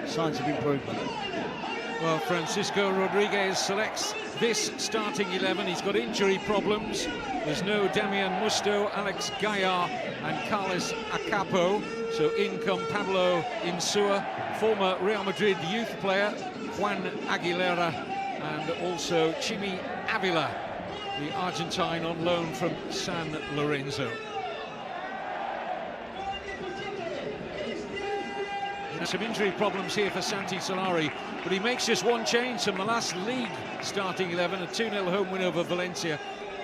Signs of improvement. Well, Francisco Rodriguez selects this starting 11. He's got injury problems. There's no Damian Musto, Alex Gaillard and Carlos Acapo. So in come Pablo Insua, former Real Madrid youth player, Juan Aguilera, and also Chimi Avila, the Argentine on loan from San Lorenzo. Some injury problems here for Santi Solari, but he makes just one change from the last league starting 11, a 2-0 home win over Valencia.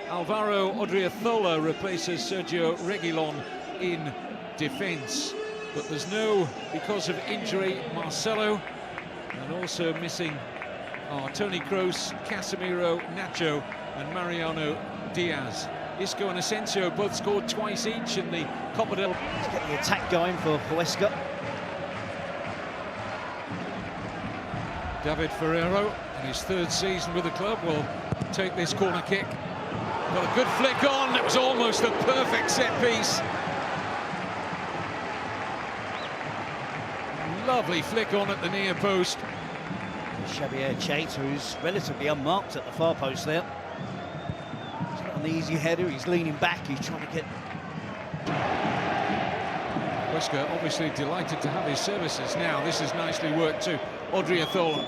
Alvaro Odriozola replaces Sergio Reguilon in defence, but there's no, because of injury, Marcelo, and also missing Toni Kroos, Casemiro, Nacho and Mariano Diaz. Isco and Asensio both scored twice each in the Copa del... Let's get the attack going for Huesca. David Ferreiro, in his third season with the club, will take this corner kick. Got a good flick on, it was almost a perfect set piece. Lovely flick on at the near post. Xavier Chaita, who's relatively unmarked at the far post there. It's not an easy header, he's leaning back, he's trying to get... Huesca obviously delighted to have his services now. This is nicely worked too. Odriozola.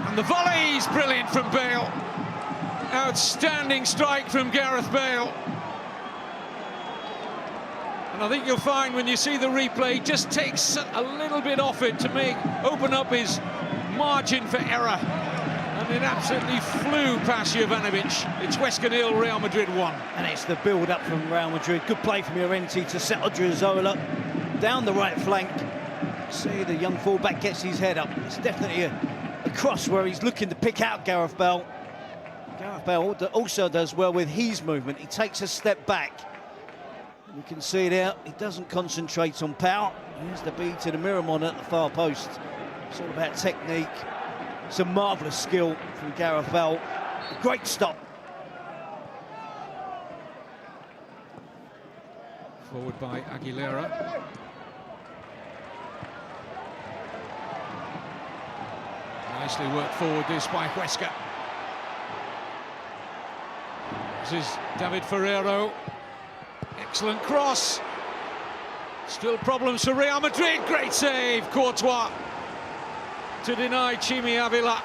And the volley's brilliant from Bale. Outstanding strike from Gareth Bale. And I think you'll find when you see the replay, just takes a little bit off it to open up his margin for error. And it absolutely flew past Jovanovic. It's Huesca 0, Real Madrid 1. And it's the build-up from Real Madrid. Good play from Llorente to set Odriozola down the right flank. See, the young fullback gets his head up. It's definitely a cross where he's looking to pick out Gareth Bale. Gareth Bale also does well with his movement. He takes a step back. You can see there, he doesn't concentrate on power. Here's the beat to the Miramon at the far post. It's all about technique. It's a marvellous skill from Gareth Bale. A great stop. Forward by Aguilera. Nicely worked forward this by Huesca. This is David Ferreiro. Excellent cross. Still problems for Real Madrid. Great save, Courtois, to deny Chimi Avila.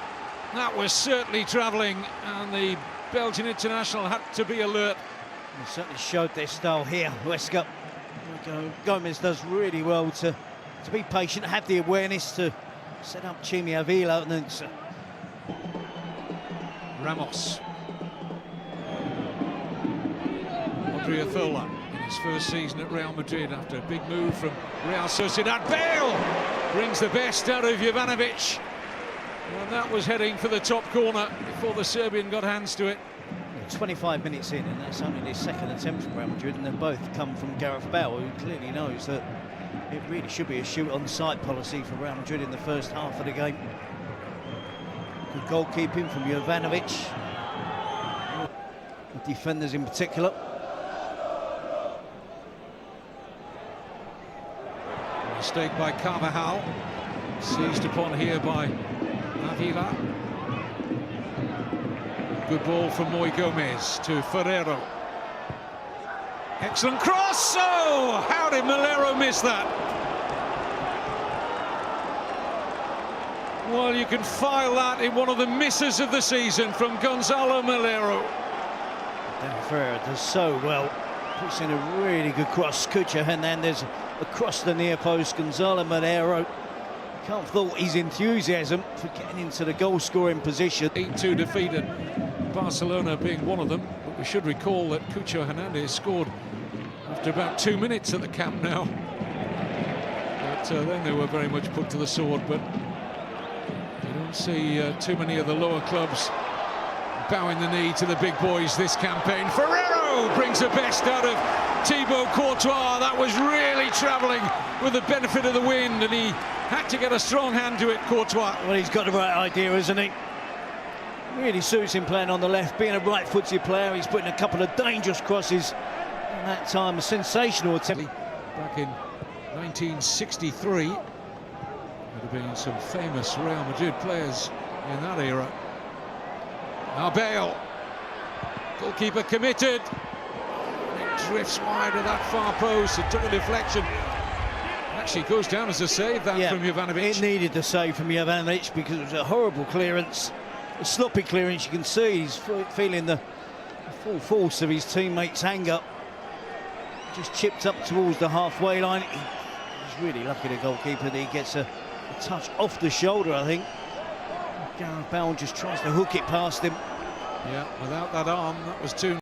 That was certainly travelling, and the Belgian international had to be alert. They certainly showed their style here, Huesca. Gomez does really well to be patient, have the awareness to set up Chimi Avila, and then Ramos. Odriozola in his first season at Real Madrid after a big move from Real Sociedad. Bale brings the best out of Jovanovic. And that was heading for the top corner before the Serbian got hands to it. 25 minutes in, and that's only their second attempt from Real Madrid, and they both come from Gareth Bale, who clearly knows that it really should be a shoot-on-sight policy for Real Madrid in the first half of the game. Good goalkeeping from Jovanovic. The defenders in particular. Mistake by Carvajal, seized upon here by Avila. Good ball from Moy Gomez to Ferreiro. Excellent cross! Oh, how did Melero miss that? Well, you can file that in one of the misses of the season from Gonzalo Melero. Ferreira does so well. Puts in a really good cross. Cucho Hernandez across the near post. Gonzalo Melero. Can't fault his enthusiasm for getting into the goal-scoring position. 8-2 defeated, Barcelona being one of them. But we should recall that Cucho Hernandez scored after about 2 minutes at the Camp Nou. But then they were very much put to the sword. But you don't see too many of the lower clubs bowing the knee to the big boys this campaign. Ferreiro brings the best out of Thibaut Courtois. That was really travelling with the benefit of the wind, and he had to get a strong hand to it, Courtois. Well, he's got the right idea, isn't he? Really suits him playing on the left, being a right-footed player. He's putting a couple of dangerous crosses. And that time, a sensational attempt. Back in 1963. There have been some famous Real Madrid players in that era. Now Bale, goalkeeper committed. It drifts wide of that far post. It took a deflection. Actually goes down as a save, that from Jovanovic. It needed the save from Jovanovic because it was a horrible clearance, a sloppy clearance. You can see he's feeling the full force of his teammates' anger. Just chipped up towards the halfway line. He's really lucky, the goalkeeper, that he gets a touch off the shoulder, I think. Gareth Bale just tries to hook it past him. Yeah, without that arm, that was too